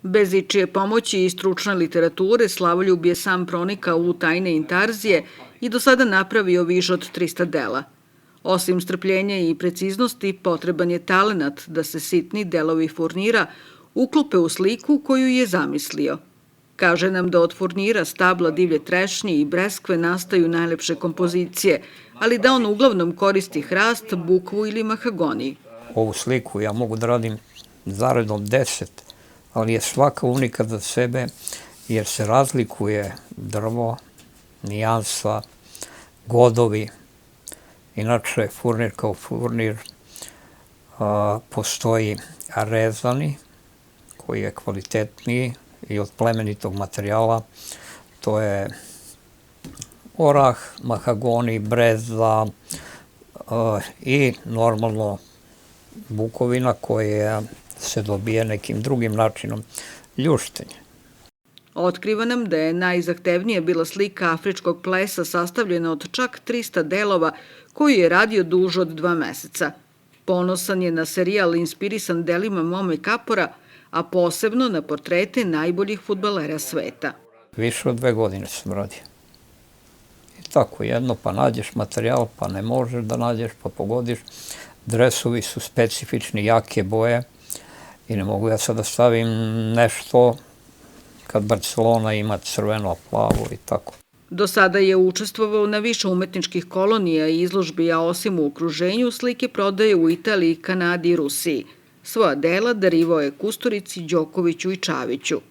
Bez ičije pomoći i stručne literature, Slavoljub je sam pronikao u tajne intarzije i do sada napravio više od 300 dela. Osim strpljenja i preciznosti, potreban je talenat da se sitni delovi furnira uklope u sliku koju je zamislio. Kaže nam da od furnira, stabla, divlje trešnje i breskve nastaju najlepše kompozicije, ali da on uglavnom koristi hrast, bukvu ili mahagoniju. Ovu sliku ja mogu da radim zaredom 10, ali je svaka unikat za sebe jer se razlikuje drvo, nijansa, godovi. Inače, furnir kao furnir postoji rezani koji je kvalitetniji i od plemenitog materijala. To je orah, mahagoni, breza i normalno bukovina koja se dobije nekim drugim načinom ljuštenja. Otkriva nam da je najzahtevnija bila slika afričkog plesa sastavljena od čak 300 delova koju je radio duže od 2 meseca. Ponosan je na serijal inspirisan delima Mome Kapora, a posebno na portrete najboljih fudbalera sveta. Više od 2 godine sam radio. I tako jedno, pa nađeš materijal, pa ne možeš da nađeš, pa pogodiš. Dresovi su specifični, jake boje i ne mogu ja sad da stavim nešto kad Barcelona ima crveno, plavo i tako. Do sada je učestvovao na više umetničkih kolonija i izložbi, a osim u okruženju, slike prodaje u Italiji, Kanadi i Rusiji. Svoja dela darivao je Kusturici, Đokoviću i Čaviću.